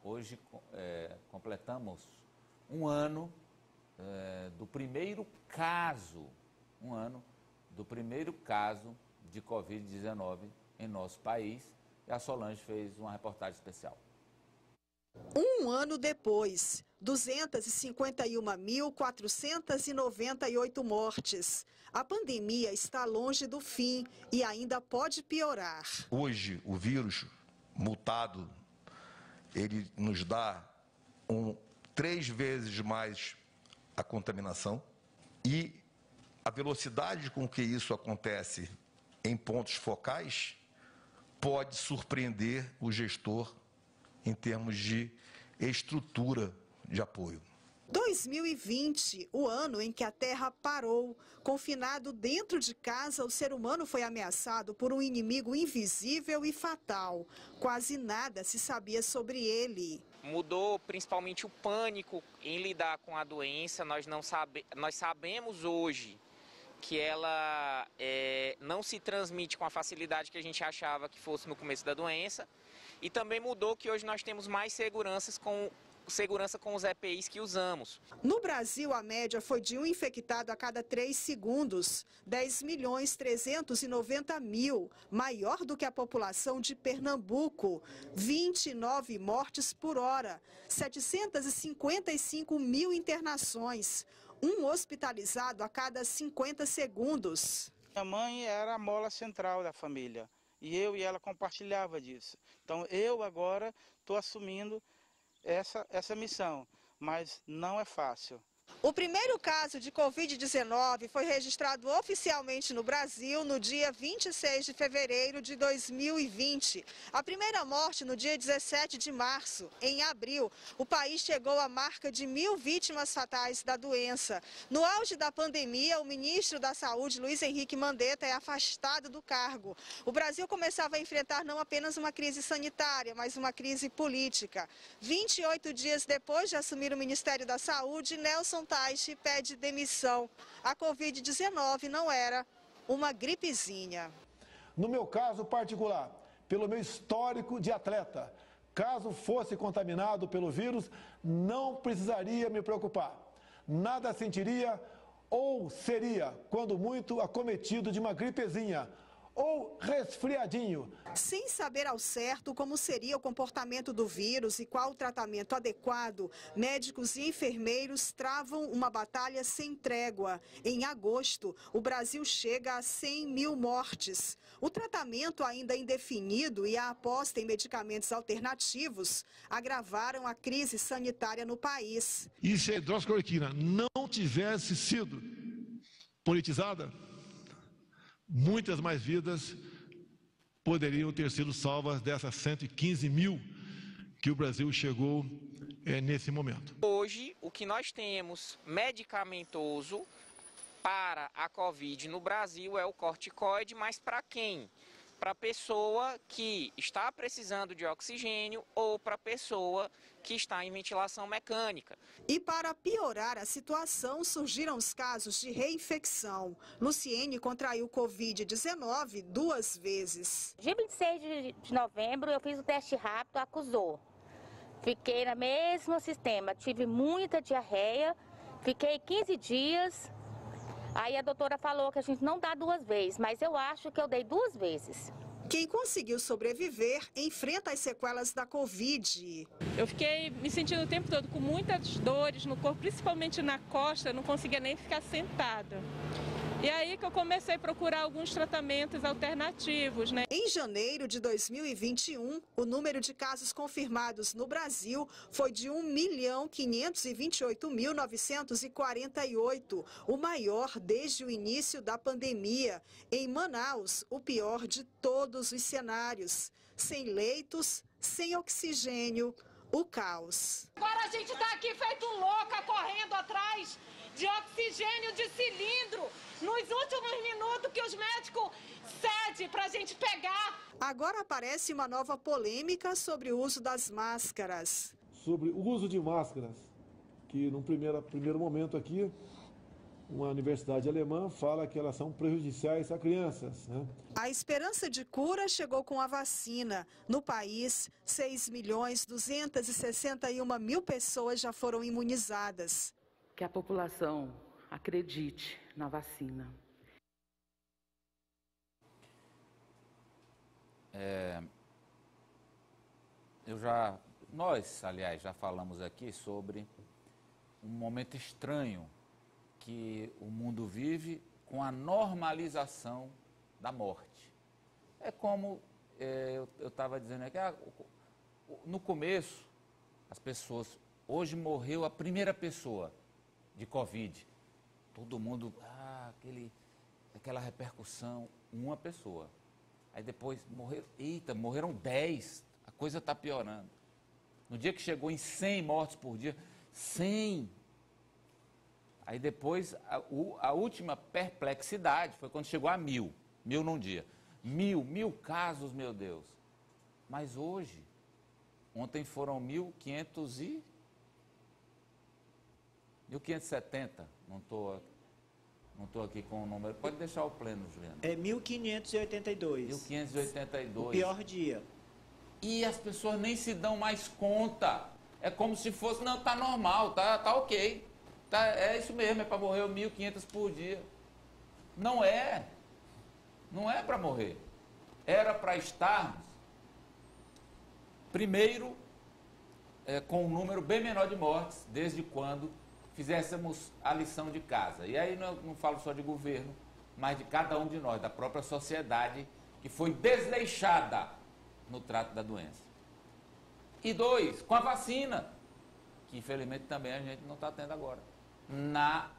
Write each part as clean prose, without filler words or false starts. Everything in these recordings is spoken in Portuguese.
hoje completamos um ano do primeiro caso, de Covid-19 em nosso país, e a Solange fez uma reportagem especial. Um ano depois, 251.498 mortes. A pandemia está longe do fim e ainda pode piorar. Hoje, o vírus mutado, ele nos dá 3 vezes mais a contaminação, e a velocidade com que isso acontece em pontos focais pode surpreender o gestor em termos de estrutura de apoio. 2020, o ano em que a Terra parou. Confinado dentro de casa, o ser humano foi ameaçado por um inimigo invisível e fatal. Quase nada se sabia sobre ele. Mudou principalmente o pânico em lidar com a doença. Nós sabemos hoje que ela não se transmite com a facilidade que a gente achava que fosse no começo da doença. E também mudou que hoje nós temos mais segurança com os EPIs que usamos. No Brasil, a média foi de um infectado a cada 3 segundos, 10.390.000, maior do que a população de Pernambuco, 29 mortes por hora, 755.000 internações, um hospitalizado a cada 50 segundos. Minha mãe era a mola central da família e eu e ela compartilhava disso. Então eu agora estou assumindo essa missão, mas não é fácil. O primeiro caso de Covid-19 foi registrado oficialmente no Brasil no dia 26 de fevereiro de 2020. A primeira morte no dia 17 de março. Em abril, o país chegou à marca de 1.000 vítimas fatais da doença. No auge da pandemia, o ministro da Saúde, Luiz Henrique Mandetta, é afastado do cargo. O Brasil começava a enfrentar não apenas uma crise sanitária, mas uma crise política. 28 dias depois de assumir o Ministério da Saúde, Nelson Teich pede demissão. A Covid-19 não era uma gripezinha. No meu caso particular, pelo meu histórico de atleta, caso fosse contaminado pelo vírus, não precisaria me preocupar. Nada sentiria ou seria, quando muito, acometido de uma gripezinha ou resfriadinho. Sem saber ao certo como seria o comportamento do vírus e qual o tratamento adequado, médicos e enfermeiros travam uma batalha sem trégua. Em agosto, o Brasil chega a 100.000 mortes. O tratamento ainda indefinido e a aposta em medicamentos alternativos agravaram a crise sanitária no país. E se a hidroxicloroquina não tivesse sido politizada, muitas mais vidas poderiam ter sido salvas dessas 115.000 que o Brasil chegou nesse momento. Hoje, o que nós temos medicamentoso para a Covid no Brasil é o corticoide, mas para quem? Para a pessoa que está precisando de oxigênio ou para a pessoa que está em ventilação mecânica. E para piorar a situação, surgiram os casos de reinfecção. Luciene contraiu Covid-19 2 vezes. Dia 26 de novembro eu fiz o teste rápido, acusou. Fiquei no mesmo sistema, tive muita diarreia, fiquei 15 dias. Aí a doutora falou que a gente não dá 2 vezes, mas eu acho que eu dei 2 vezes. Quem conseguiu sobreviver enfrenta as sequelas da Covid. Eu fiquei me sentindo o tempo todo com muitas dores no corpo, principalmente na costa, não conseguia nem ficar sentada. E aí que eu comecei a procurar alguns tratamentos alternativos, né? Em janeiro de 2021, o número de casos confirmados no Brasil foi de 1.528.948, o maior desde o início da pandemia. Em Manaus, o pior de todos os cenários. Sem leitos, sem oxigênio, o caos. Agora a gente está aqui feito louca, correndo atrás de oxigênio de cilindro, nos últimos minutos que os médicos cedem para a gente pegar. Agora aparece uma nova polêmica sobre o uso das máscaras. Sobre o uso de máscaras, que num primeiro momento aqui uma universidade alemã fala que elas são prejudiciais a crianças, né? A esperança de cura chegou com a vacina. No país, 6.261.000 pessoas já foram imunizadas. Que a população acredite na vacina. Nós, aliás, já falamos aqui sobre um momento estranho que o mundo vive com a normalização da morte. É como eu estava dizendo aqui, no começo, as pessoas, hoje morreu a primeira pessoa de Covid. Todo mundo, aquela repercussão, uma pessoa. Aí depois morreram 10, a coisa está piorando. No dia que chegou em 100 mortes por dia, 100. Aí depois, a última perplexidade foi quando chegou a 1.000 num dia. 1.000 casos, meu Deus. Mas hoje, ontem foram 1.570, não estou aqui com o número. Pode deixar o pleno, Juliana. É 1.582. 1.582. O pior dia. E as pessoas nem se dão mais conta. É como se fosse, não, tá normal, tá ok. É isso mesmo, é para morrer 1.500 por dia. Não é para morrer. Era para estarmos, primeiro, com um número bem menor de mortes, desde quando fizéssemos a lição de casa. E aí não falo só de governo, mas de cada um de nós, da própria sociedade, que foi desleixada no trato da doença. E 2, com a vacina, que infelizmente também a gente não está tendo agora, na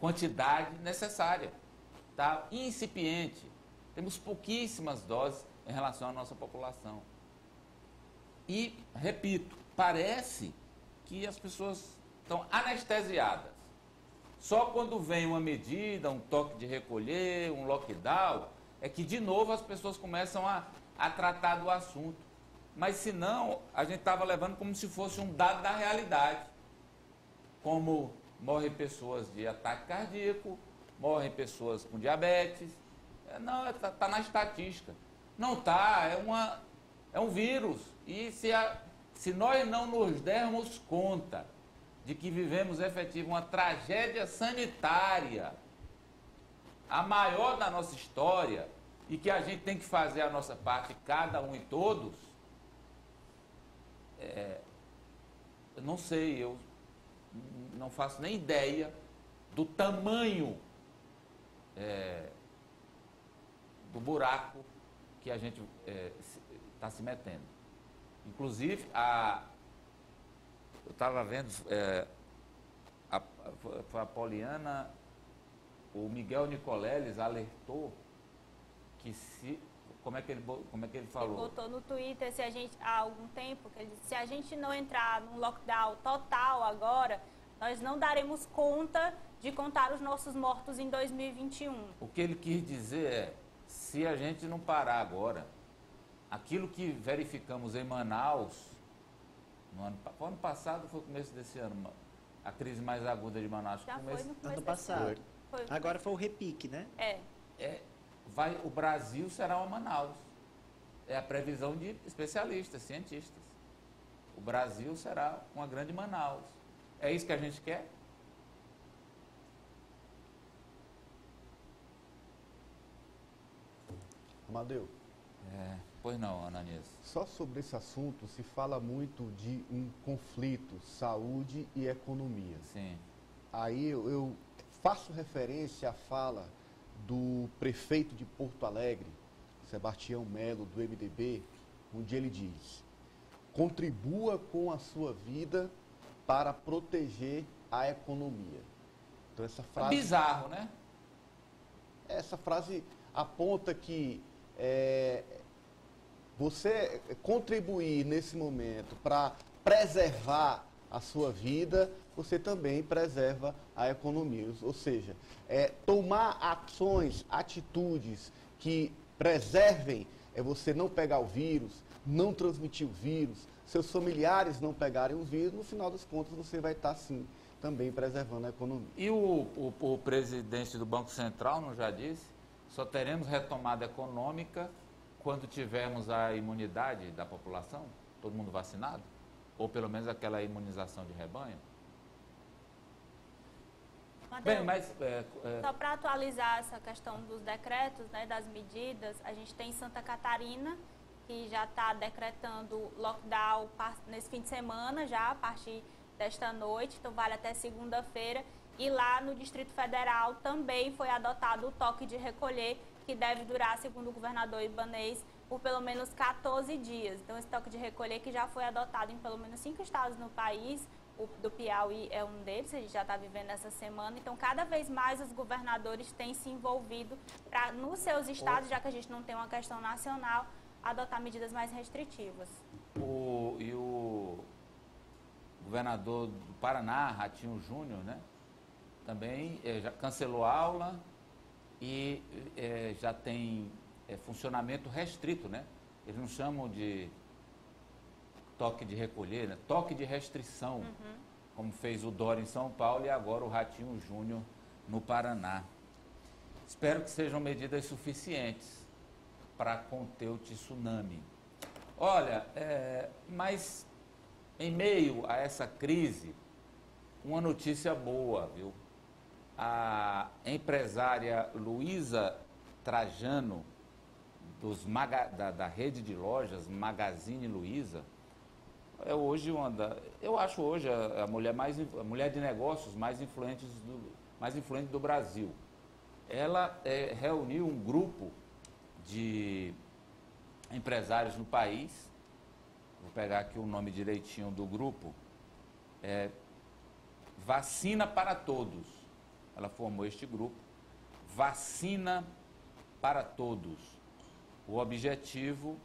quantidade necessária. Está incipiente. Temos pouquíssimas doses em relação à nossa população. E, repito, parece que as pessoas estão anestesiadas. Só quando vem uma medida, um toque de recolher, um lockdown, é que de novo as pessoas começam a tratar do assunto. Mas se não, a gente estava levando como se fosse um dado da realidade. Como morrem pessoas de ataque cardíaco, morrem pessoas com diabetes. Não, está na estatística. Não está, é um vírus. E se nós não nos dermos conta de que vivemos efetivamente uma tragédia sanitária, a maior da nossa história, e que a gente tem que fazer a nossa parte, cada um e todos, eu não sei, eu não faço nem ideia do tamanho do buraco que a gente está se metendo. Inclusive, eu estava vendo, foi a Poliana, o Miguel Nicoleles alertou que como é que ele falou? Ele botou no Twitter há algum tempo, que ele disse, se a gente não entrar num lockdown total agora, nós não daremos conta de contar os nossos mortos em 2021. O que ele quis dizer é, se a gente não parar agora, aquilo que verificamos em Manaus, no ano passado, foi o começo desse ano, a crise mais aguda de Manaus. Já foi no começo ano passado. Foi. Agora foi o repique, né? O Brasil será uma Manaus. É a previsão de especialistas, cientistas. O Brasil será uma grande Manaus. É isso que a gente quer? Amadeu. Pois não, Ananias. Só sobre esse assunto se fala muito de um conflito, saúde e economia. Sim. Aí eu faço referência à fala do prefeito de Porto Alegre, Sebastião Melo, do MDB, onde ele diz: contribua com a sua vida para proteger a economia. Então essa frase... É bizarro, né? Essa frase aponta que você contribuir nesse momento para preservar a sua vida, você também preserva a economia. Ou seja, tomar ações, atitudes que preservem, você não pegar o vírus, não transmitir o vírus, seus familiares não pegarem o vírus, no final das contas você vai estar, sim, também preservando a economia. E o presidente do Banco Central não já disse? Só teremos retomada econômica quando tivermos a imunidade da população, todo mundo vacinado? Ou pelo menos aquela imunização de rebanho? Mateus, Bem, mas... Só para atualizar essa questão dos decretos, né, das medidas, a gente tem Santa Catarina, que já está decretando lockdown nesse fim de semana, já a partir desta noite, então vale até segunda-feira. E lá no Distrito Federal também foi adotado o toque de recolher, que deve durar, segundo o governador Ibanez, por pelo menos 14 dias. Então, esse toque de recolher que já foi adotado em pelo menos 5 estados no país, o do Piauí é um deles, a gente já está vivendo essa semana. Então, cada vez mais os governadores têm se envolvido para, nos seus estados, já que a gente não tem uma questão nacional, adotar medidas mais restritivas. E o governador do Paraná, Ratinho Júnior, né? Também já cancelou a aula e já tem funcionamento restrito, né? Eles não chamam de toque de recolher, né? Toque de restrição, como fez o Dória em São Paulo e agora o Ratinho Júnior no Paraná. Espero que sejam medidas suficientes para conter o tsunami. Olha, mas em meio a essa crise, uma notícia boa, viu? A empresária Luísa Trajano, da rede de lojas Magazine Luiza, eu acho hoje a mulher de negócios mais influente do Brasil. Ela reuniu um grupo de empresários no país. Vou pegar aqui o nome direitinho do grupo. Vacina para Todos. Ela formou este grupo. Vacina para Todos. O objetivo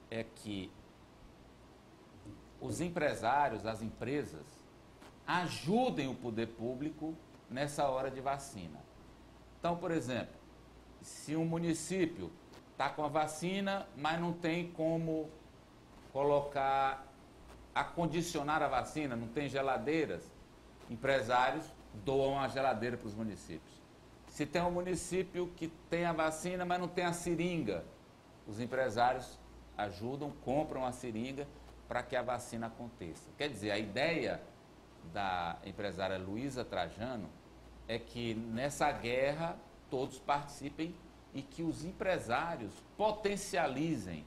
é que os empresários, as empresas, ajudem o poder público nessa hora de vacina. Então, por exemplo, se um município está com a vacina, mas não tem como acondicionar a vacina, não tem geladeiras, empresários doam a geladeira para os municípios. Se tem um município que tem a vacina, mas não tem a seringa, os empresários ajudam, compram a seringa para que a vacina aconteça. Quer dizer, a ideia da empresária Luísa Trajano é que nessa guerra todos participem e que os empresários potencializem,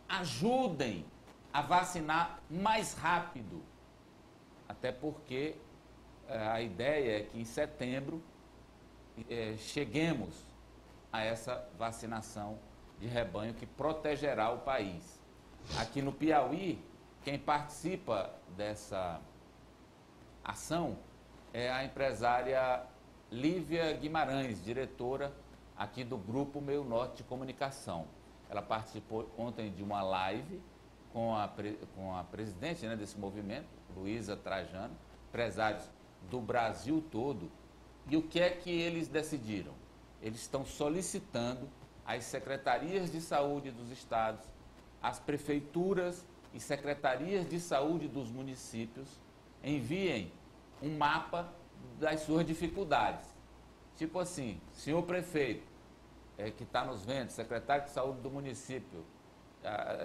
ajudem a vacinar mais rápido. Até porque a ideia é que em setembro cheguemos a essa vacinação de rebanho que protegerá o país. Aqui no Piauí, quem participa dessa ação é a empresária Lívia Guimarães, diretora aqui do Grupo Meio Norte de Comunicação. Ela participou ontem de uma live com a presidente, né, desse movimento, Luísa Trajano, empresários do Brasil todo. E o que é que eles decidiram? Eles estão solicitando às secretarias de saúde dos estados, às prefeituras e secretarias de saúde dos municípios enviem um mapa das suas dificuldades. Tipo assim, senhor prefeito, que está nos vendo, secretário de saúde do município,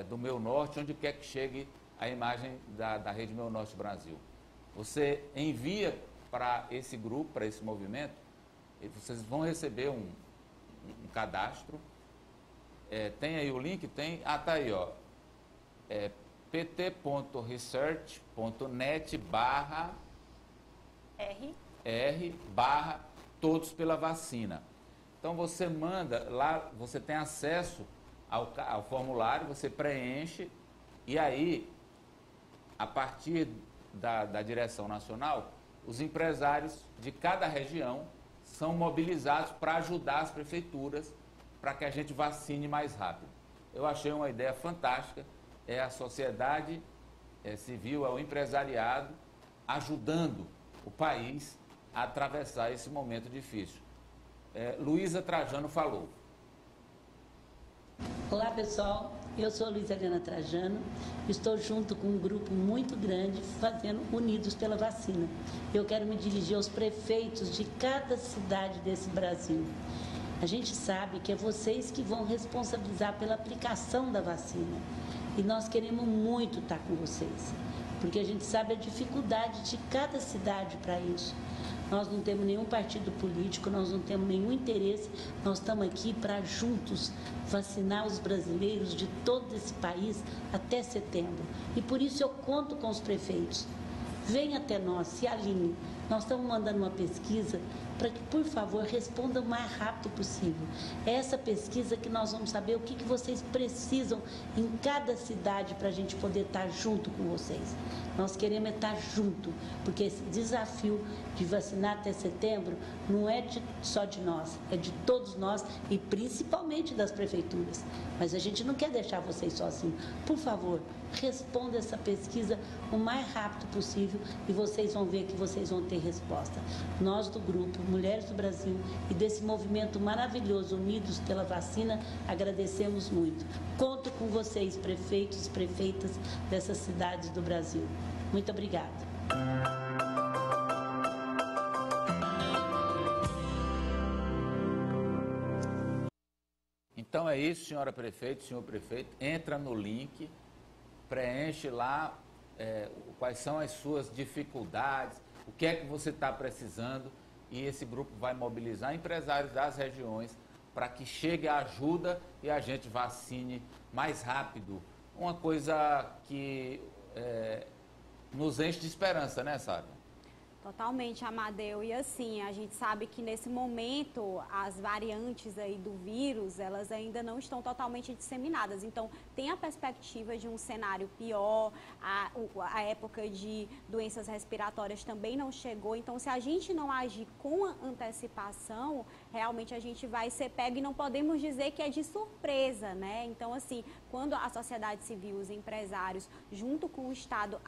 do Meio Norte, onde quer que chegue a imagem da Rede Meio Norte Brasil. Você envia para esse grupo, para esse movimento, e vocês vão receber um cadastro. Tem aí o link? Tem? Tá aí, ó. pt.research.net/r/todos pela vacina. Então você manda, lá você tem acesso ao formulário, você preenche e aí, a partir da direção nacional, os empresários de cada região são mobilizados para ajudar as prefeituras para que a gente vacine mais rápido. Eu achei uma ideia fantástica, é a sociedade civil, é o empresariado ajudando o país a atravessar esse momento difícil. Luísa Trajano falou. Olá pessoal, Eu sou a Luísa Helena Trajano, estou junto com um grupo muito grande fazendo Unidos pela Vacina. Eu quero me dirigir aos prefeitos de cada cidade desse Brasil. A gente sabe que é vocês que vão responsabilizar pela aplicação da vacina e nós queremos muito estar com vocês, porque a gente sabe a dificuldade de cada cidade para isso. Nós não temos nenhum partido político, nós não temos nenhum interesse, nós estamos aqui para juntos vacinar os brasileiros de todo esse país até setembro. E por isso eu conto com os prefeitos. Venha até nós, se alinhe. Nós estamos mandando uma pesquisa para que, por favor, respondam o mais rápido possível. É essa pesquisa que nós vamos saber o que vocês precisam em cada cidade para a gente poder estar junto com vocês. Nós queremos estar junto, porque esse desafio de vacinar até setembro não é só de nós, é de todos nós e principalmente das prefeituras. Mas a gente não quer deixar vocês sozinhos. Por favor, responda essa pesquisa o mais rápido possível e vocês vão ver que vocês vão ter resposta. Nós do grupo Mulheres do Brasil e desse movimento maravilhoso Unidos pela Vacina, agradecemos muito. Conto com vocês, prefeitos e prefeitas dessas cidades do Brasil. Muito obrigada. Então é isso, senhora prefeita, senhor prefeito, entra no link, preenche lá quais são as suas dificuldades, o que é que você está precisando e esse grupo vai mobilizar empresários das regiões para que chegue a ajuda e a gente vacine mais rápido. Uma coisa que nos enche de esperança, né, Sara? Totalmente, Amadeu. E assim, a gente sabe que nesse momento as variantes aí do vírus, elas ainda não estão totalmente disseminadas. Então, tem a perspectiva de um cenário pior, a época de doenças respiratórias também não chegou. Então, se a gente não agir com antecipação, realmente a gente vai ser pego e não podemos dizer que é de surpresa, né? Então, assim, quando a sociedade civil, os empresários, junto com o Estado,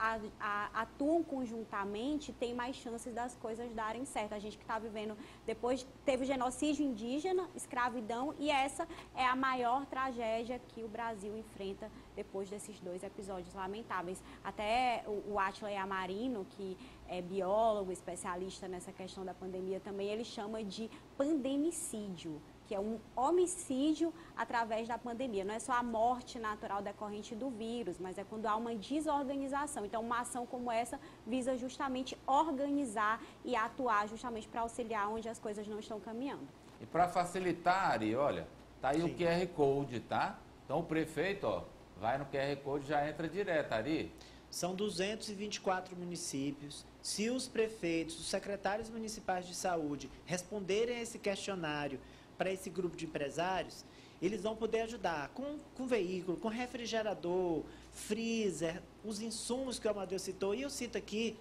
atuam conjuntamente, tem mais chances das coisas darem certo. A gente que está vivendo, depois teve genocídio indígena, escravidão, e essa é a maior tragédia que o Brasil enfrenta depois desses 2 episódios lamentáveis. Até o Átila Yamarino, que é biólogo, especialista nessa questão da pandemia também, ele chama de pandemicídio, que é um homicídio através da pandemia. Não é só a morte natural decorrente do vírus, mas é quando há uma desorganização. Então, uma ação como essa visa justamente organizar e atuar justamente para auxiliar onde as coisas não estão caminhando. E para facilitar, Ari, olha, tá aí o QR Code, tá? Então, o prefeito, ó, vai no QR Code e já entra direto, Ari. São 224 municípios. Se os prefeitos, os secretários municipais de saúde responderem a esse questionário para esse grupo de empresários, eles vão poder ajudar com veículo, com refrigerador, freezer, os insumos que o Amadeu citou. E eu cito aqui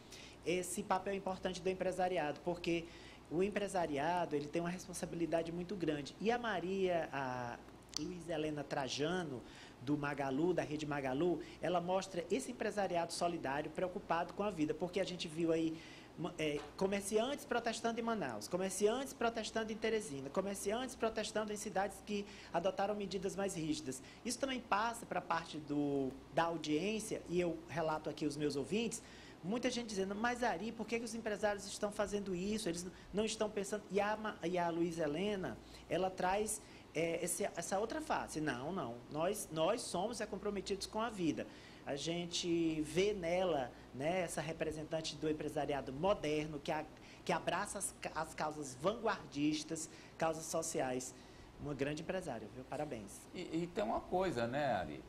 esse papel importante do empresariado, porque o empresariado ele tem uma responsabilidade muito grande. E a Luísa Helena Trajano, do Magalu, da Rede Magalu, ela mostra esse empresariado solidário, preocupado com a vida, porque a gente viu aí comerciantes protestando em Manaus, comerciantes protestando em Teresina, comerciantes protestando em cidades que adotaram medidas mais rígidas. Isso também passa para a parte da audiência, e eu relato aqui os meus ouvintes, muita gente dizendo, mas Ari, por que os empresários estão fazendo isso? Eles não estão pensando... E a Luísa Helena, ela traz essa outra face. Não, nós somos comprometidos com a vida. A gente vê nela, né, essa representante do empresariado moderno, que abraça as causas vanguardistas, causas sociais. Uma grande empresária, viu? Parabéns. E tem uma coisa, né, Ari?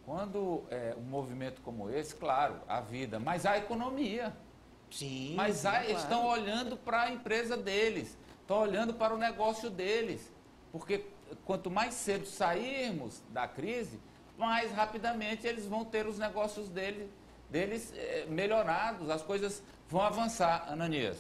Quando um movimento como esse, claro, a vida, mas a economia. Sim. Mas claro. Eles estão olhando para a empresa deles, estão olhando para o negócio deles. Porque quanto mais cedo sairmos da crise, mais rapidamente eles vão ter os negócios deles melhorados, as coisas vão avançar, Ananias.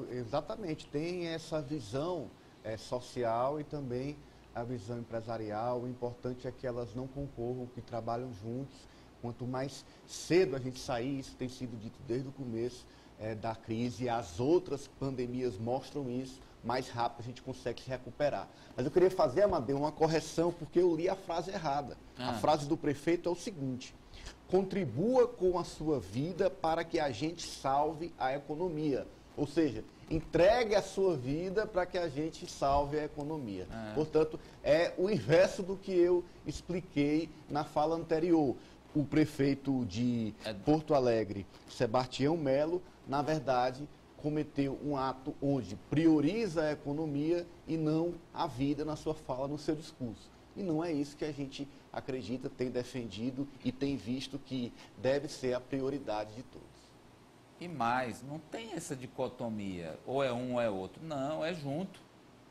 Exatamente, tem essa visão social e também a visão empresarial. O importante é que elas não concorram, que trabalham juntos. Quanto mais cedo a gente sair, isso tem sido dito desde o começo, da crise, as outras pandemias mostram isso, mais rápido a gente consegue se recuperar. Mas eu queria fazer, Amadeu, uma correção, porque eu li a frase errada. A frase do prefeito é o seguinte: contribua com a sua vida para que a gente salve a economia. Ou seja, entregue a sua vida para que a gente salve a economia. Portanto, é o inverso do que eu expliquei na fala anterior. O prefeito de Porto Alegre, Sebastião Melo, na verdade, cometeu um ato onde prioriza a economia e não a vida na sua fala, no seu discurso. E não é isso que a gente acredita, tem defendido e tem visto que deve ser a prioridade de todos. E mais, não tem essa dicotomia, ou é um ou é outro. Não, é junto.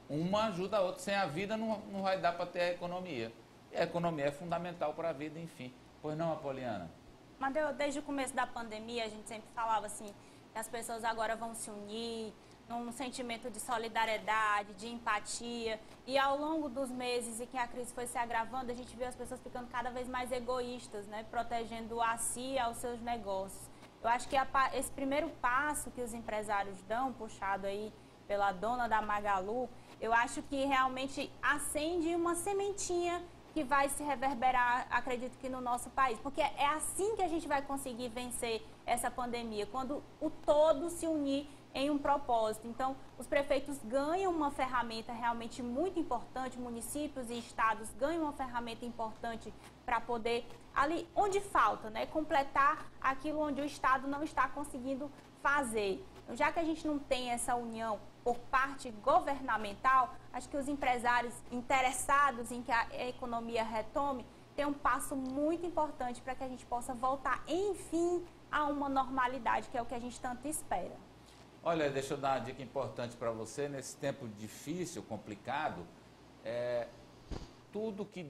Uma ajuda a outra. Sem a vida não vai dar para ter a economia. E a economia é fundamental para a vida, enfim. Pois não, Apoliana? Amadeu, desde o começo da pandemia, a gente sempre falava assim, que as pessoas agora vão se unir num sentimento de solidariedade, de empatia. E ao longo dos meses em que a crise foi se agravando, a gente viu as pessoas ficando cada vez mais egoístas, né? Protegendo a si e aos seus negócios. Eu acho que esse primeiro passo que os empresários dão, puxado aí pela dona da Magalu, eu acho que realmente acende uma sementinha que vai se reverberar, acredito que no nosso país. Porque é assim que a gente vai conseguir vencer essa pandemia, quando o todo se unir em um propósito. Então, os prefeitos ganham uma ferramenta realmente muito importante, municípios e estados ganham uma ferramenta importante para poder, ali onde falta, né, completar aquilo onde o estado não está conseguindo fazer. Então, já que a gente não tem essa união por parte governamental, acho que os empresários interessados em que a economia retome têm um passo muito importante para que a gente possa voltar, enfim, a uma normalidade, que é o que a gente tanto espera. Olha, deixa eu dar uma dica importante para você. Nesse tempo difícil, complicado, tudo que